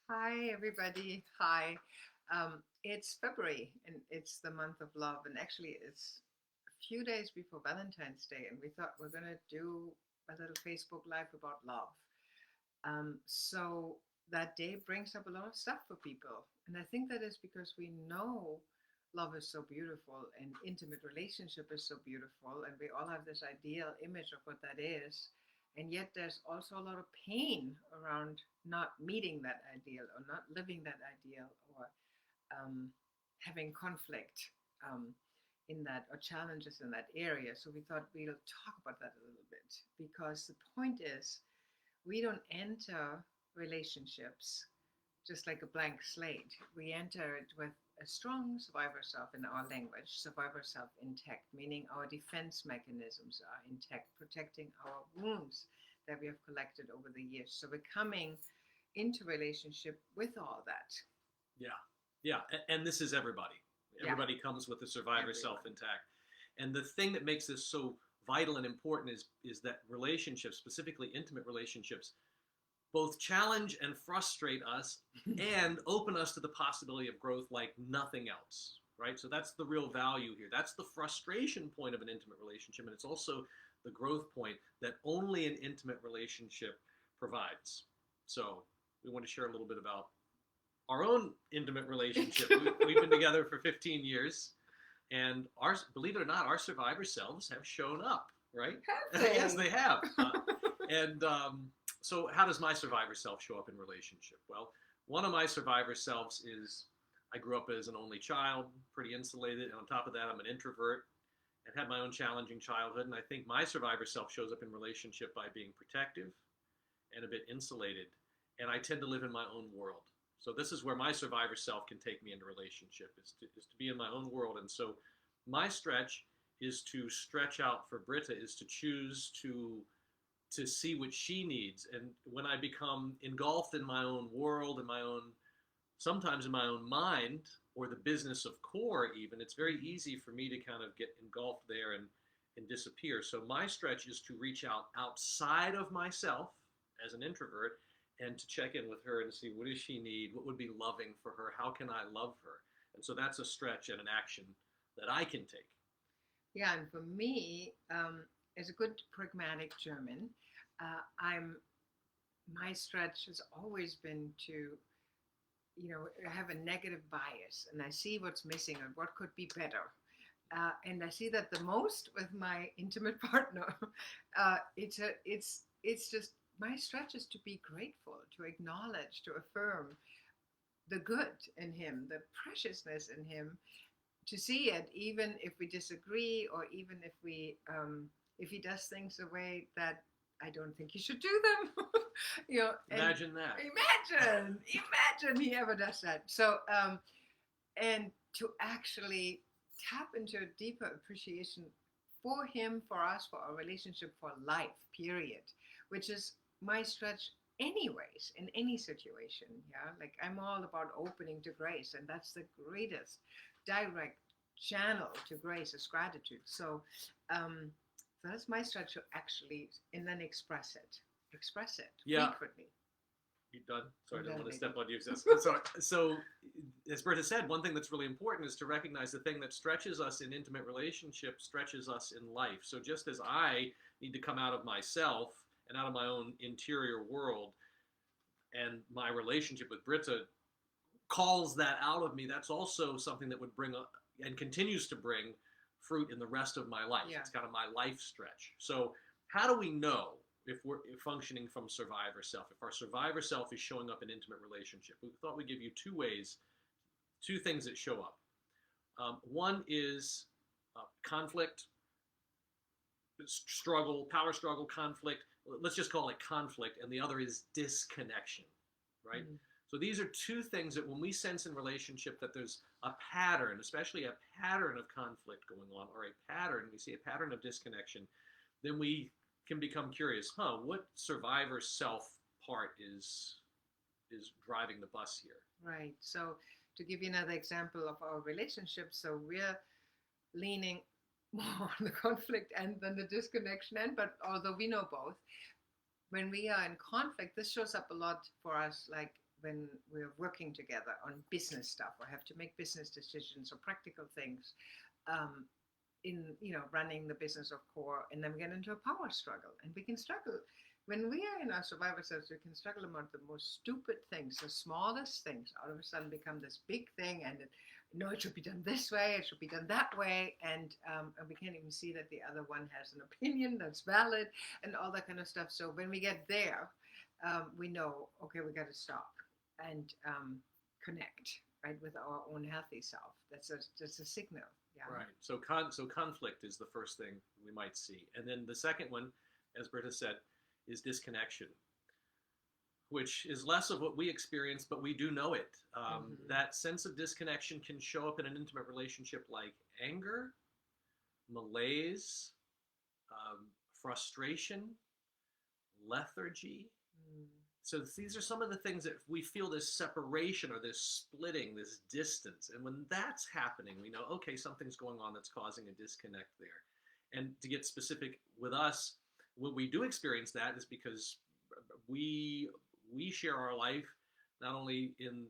Hi, everybody. Hi. It's February and it's the month of love. And actually, it's a few days before Valentine's Day. And we thought we're going to do a little Facebook Live about love. So that day brings up a lot of stuff for people. And I think that is because we know love is so beautiful and intimate relationship is so beautiful. And we all have this ideal image of what that is. And yet there's also a lot of pain around not meeting that ideal or not living that ideal or um, having conflict in that or challenges in that area. So we thought we'll talk about that a little bit because the point is we don't enter relationships just like a blank slate. We enter it with a strong survivor self in our language, survivor self intact, meaning our defense mechanisms are intact, protecting our wounds that we have collected over the years. So we're coming into relationship with all that. Yeah, yeah, and this is everybody. Yeah, Everybody comes with a survivor self everyone. intact, and the thing that makes this so vital and important is that relationships, specifically intimate relationships, both challenge and frustrate us, and open us to the possibility of growth like nothing else. Right. So that's the real value here. That's the frustration point of an intimate relationship, and it's also the growth point that only an intimate relationship provides. So we want to share a little bit about our own intimate relationship. We've been together for 15 years, and believe it or not, our survivor selves have shown up, right? Have they? Yes, they have. And so, how does my survivor self show up in relationship? Well, one of my survivor selves is I grew up as an only child, pretty insulated, and on top of that, I'm an introvert and had my own challenging childhood. And I think my survivor self shows up in relationship by being protective and a bit insulated. And I tend to live in my own world. So this is where my survivor self can take me into relationship, is to be in my own world. And so my stretch is to stretch out for Britta, is to choose to see what she needs. And when I become engulfed in my own world, in my own, sometimes in my own mind, or the business of core even, it's very easy for me to kind of get engulfed there and disappear. So my stretch is to reach out outside of myself as an introvert and to check in with her and see what does she need, what would be loving for her, how can I love her. And so that's a stretch and an action that I can take. Yeah, and for me, as a good pragmatic German, I'm my stretch has always been to, have a negative bias, and I see what's missing and what could be better. And I see that the most with my intimate partner. It's just my stretch is to be grateful, to acknowledge, to affirm the good in him, the preciousness in him, to see it, even if we disagree, or even if he does things the way that I don't think he should do them. And Imagine that. imagine he ever does that. So, and to actually tap into a deeper appreciation for him, for us, for our relationship, for life, period, which is my stretch anyways in any situation. Yeah, like I'm all about opening to grace, and that's the greatest direct channel to grace is gratitude. Um so that's my stretch to actually, and then express it Yeah. frequently. You done? Sorry, I I'm don't done, want to maybe. step on you. So, as Britta said, one thing that's really important is to recognize the thing that stretches us in intimate relationships stretches us in life. So just as I need to come out of myself and out of my own interior world, and my relationship with Britta calls that out of me, that's also something that would bring up and continues to bring fruit in the rest of my life. Yeah. It's kind of my life stretch. So how do we know if we're functioning from survivor self, if our survivor self is showing up in intimate relationship? We thought we'd give you two ways, two things that show up. One is conflict, struggle, power struggle, conflict. Let's just call it conflict. And the other is disconnection, right? Mm-hmm. So these are two things that when we sense in relationship that there's a pattern, especially a pattern of conflict going on, or a pattern, we see a pattern of disconnection, then we can become curious, what survivor self part is driving the bus here? Right. So to give you another example of our relationship, so we're leaning more on the conflict end than the disconnection end, but although we know both, when we are in conflict, this shows up a lot for us, like when we're working together on business stuff or have to make business decisions or practical things, in running the business of core, and then we get into a power struggle, and we can struggle when we are in our survivor selves. We can struggle about the most stupid things, the smallest things all of a sudden become this big thing, and it should be done this way, it should be done that way, and we can't even see that the other one has an opinion that's valid and all that kind of stuff. So when we get there, we know, okay, we got to stop and connect, right, with our own healthy self. That's a signal. Yeah. Right. So conflict is the first thing we might see. And then the second one, as Britta said, is disconnection, which is less of what we experience, but we do know it. That sense of disconnection can show up in an intimate relationship like anger, malaise, frustration, lethargy. So these are some of the things that we feel, this separation or this splitting, this distance. And when that's happening, we know, okay, something's going on that's causing a disconnect there. And to get specific with us, when we do experience that is because we share our life not only in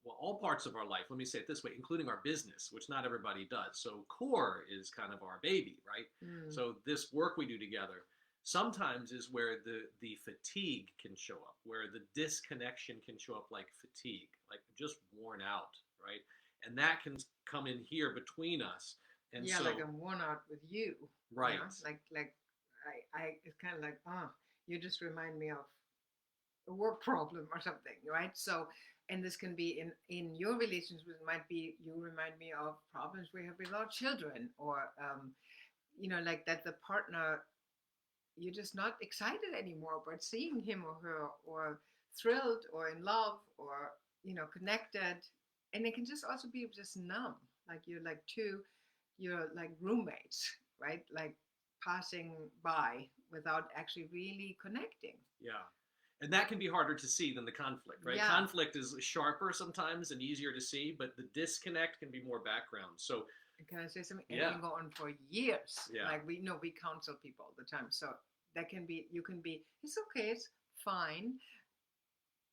all parts of our life. Let me say it this way, including our business, which not everybody does. So core is kind of our baby, right? So this work we do together sometimes is where the fatigue can show up, where the disconnection can show up like fatigue, like just worn out, right? And that can come in here between us. And yeah, so, like I'm worn out with you. Right. Like I it's kind of like, you just remind me of a work problem or something, right? So, and this can be in your relationships. It might be you remind me of problems we have with our children, or like that the partner, you're just not excited anymore about seeing him or her, or thrilled or in love, or connected. And it can just also be just numb, like you're like roommates, right? Like passing by without actually really connecting. Yeah. And that can be harder to see than the conflict, right? Yeah. Conflict is sharper sometimes and easier to see, but the disconnect can be more background. So can I say something? Yeah. It can go on for years. Yeah. Like we counsel people all the time. So that can be, it's okay, it's fine,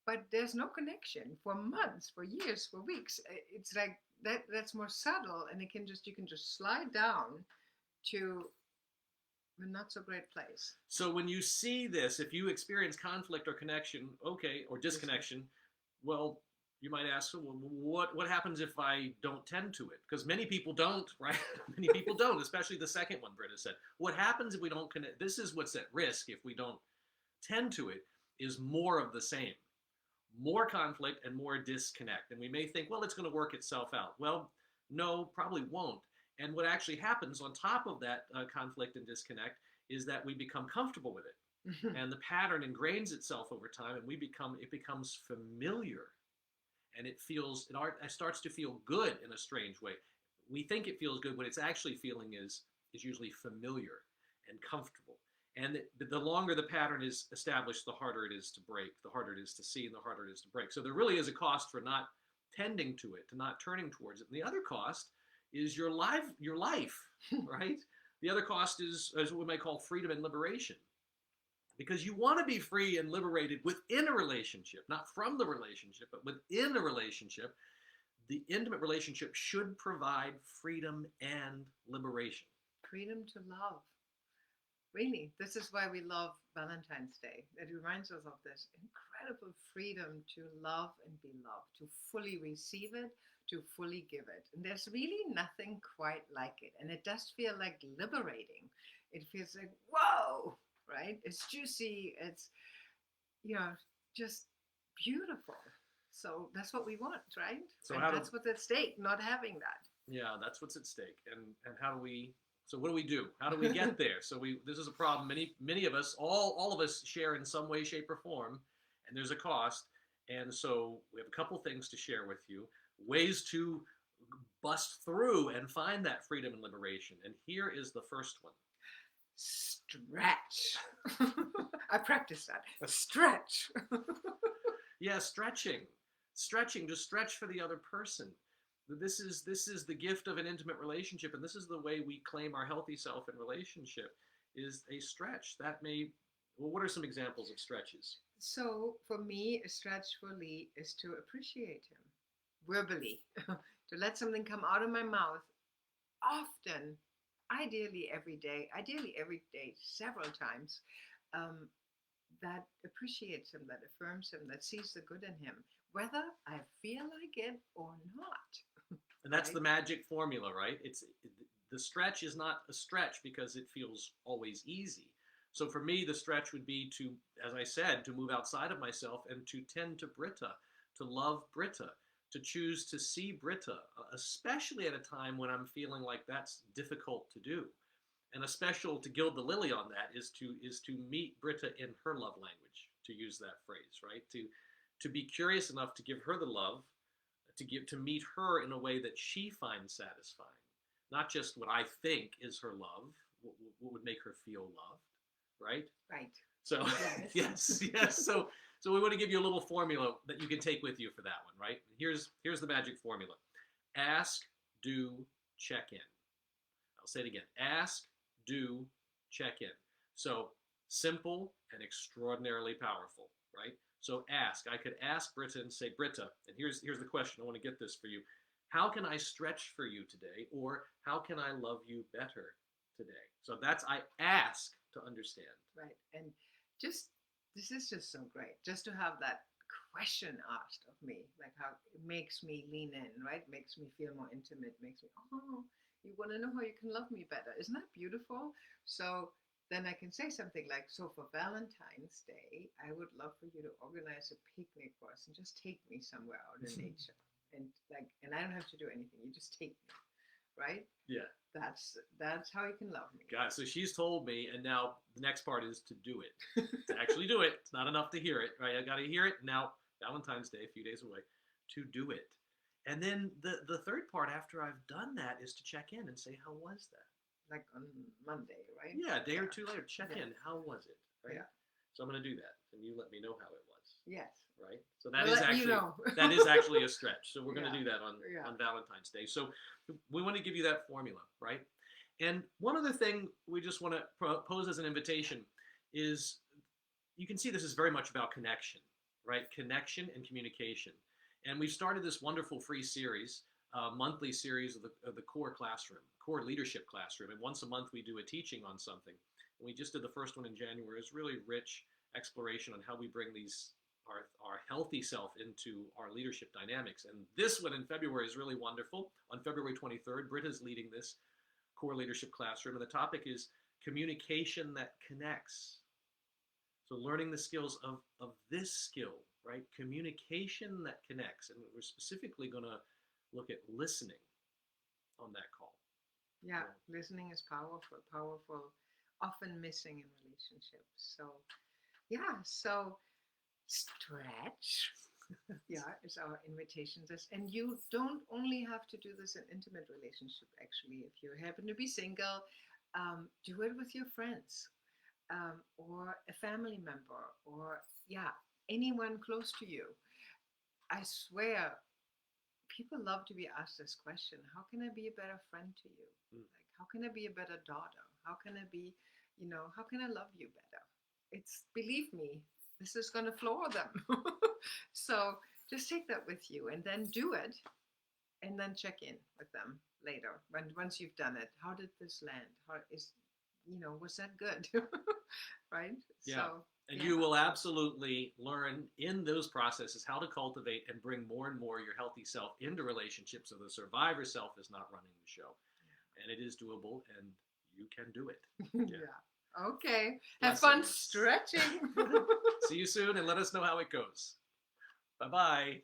but there's no connection for months, for years, for weeks. It's like that's more subtle, and you can just slide down to a not so great place. So when you see this, if you experience conflict or connection, okay, or disconnection, well, you might ask, well, what happens if I don't tend to it? Because many people don't, right? Many people don't, especially the second one Britta said. What happens if we don't connect? This is what's at risk if we don't tend to it, is more of the same. More conflict and more disconnect. And we may think, well, it's going to work itself out. Well, no, probably won't. And what actually happens on top of that conflict and disconnect is that we become comfortable with it. And the pattern ingrains itself over time, and it becomes familiar. And it starts to feel good in a strange way. We think it feels good. What it's actually feeling is usually familiar and comfortable. And the longer the pattern is established, the harder it is to break, the harder it is to see, and the harder it is to break. So there really is a cost for not tending to it, to not turning towards it. And the other cost is your life, right? The other cost is what we might call freedom and liberation. Because you want to be free and liberated within a relationship, not from the relationship, but within a relationship. The intimate relationship should provide freedom and liberation. Freedom to love. Really, this is why we love Valentine's Day. It reminds us of this incredible freedom to love and be loved, to fully receive it, to fully give it. And there's really nothing quite like it. And it does feel like liberating. It feels like, whoa, right? It's juicy. It's, just beautiful. So that's what we want, right? So and that's what's at stake, not having that. Yeah, that's what's at stake. And how do we... So what do we do? How do we get there? This is a problem. Many of us, all of us share in some way, shape, or form, and there's a cost. And so we have a couple things to share with you, ways to bust through and find that freedom and liberation. And here is the first one. Stretch. I practiced that. Stretch. Yeah, stretching. Just stretch for the other person. This is the gift of an intimate relationship, and this is the way we claim our healthy self in relationship, is a stretch. What are some examples of stretches? So for me, a stretch for Lee is to appreciate him verbally, to let something come out of my mouth often, ideally every day, several times, um, that appreciates him, that affirms him, that sees the good in him, whether I feel like it or not. And that's Right? the magic formula, right? The stretch is not a stretch because it feels always easy. So for me, the stretch would be to, as I said, to move outside of myself and to tend to Britta, to love Britta, to choose to see Britta, especially at a time when I'm feeling like that's difficult to do. And a special to gild the lily on that is to meet Britta in her love language, to use that phrase, right? To be curious enough to give her the love, to meet her in a way that she finds satisfying, not just what I think is her love, what would make her feel loved, right? Right. So Yes. yes. So we want to give you a little formula that you can take with you for that one, right? Here's the magic formula: ask, do, check in. I'll say it again: ask, do, check in. So simple and extraordinarily powerful, right? So ask. I could ask Britta and say, Britta, and here's the question. I want to get this for you. How can I stretch for you today? Or how can I love you better today? So that's, I ask to understand. Right. And just, this is just so great, just to have that question asked of me, like how it makes me lean in, right? Makes me feel more intimate, makes me, oh, you want to know how you can love me better. Isn't that beautiful? So then I can say something like, so for Valentine's Day, I would love for you to organize a picnic for us and just take me somewhere out in nature. And like, and I don't have to do anything. You just take me, right? Yeah. That's how you can love me. God, so she's told me, and now the next part is to do it. To actually do it. It's not enough to hear it, right? I got to hear it. Now, Valentine's Day, a few days away, to do it. And then the third part after I've done that is to check in and say, how was that? Like on Monday, right? Yeah, a day or two later, check in. How was it? Right? Yeah. So I'm going to do that, and you let me know how it was. Yes. Right. So that I'll is let you actually know. that is actually a stretch. So we're going to Yeah. do that on Yeah. Valentine's Day. So we want to give you that formula, right? And one other thing we just want to pose as an invitation is, you can see this is very much about connection, right? Connection and communication. And we've started this wonderful free series, monthly series of the core classroom, core leadership classroom. And once a month we do a teaching on something. And we just did the first one in January. It's really rich exploration on how we bring these our healthy self into our leadership dynamics. And this one in February is really wonderful. On February 23rd, Britta's leading this core leadership classroom, and the topic is communication that connects. So learning the skills of this skill, right? Communication that connects. And we're specifically going to look at listening on that call. Yeah, listening is powerful, often missing in relationships. So, yeah, so stretch, yeah, is our invitation. And you don't only have to do this in intimate relationship. Actually, if you happen to be single, do it with your friends, or a family member, or yeah, anyone close to you. I swear, people love to be asked this question: how can I be a better friend to you? Like, how can I be a better daughter? How can I be, how can I love you better? It's, believe me, this is going to floor them. So just take that with you and then do it, and then check in with them later once you've done it. How did this land? How is, was that good? Right? Yeah. So, and you will absolutely learn in those processes how to cultivate and bring more and more your healthy self into relationships, so the survivor self is not running the show. And it is doable, and you can do it. Yeah. Okay. Have fun stretching. See you soon, and let us know how it goes. Bye-bye.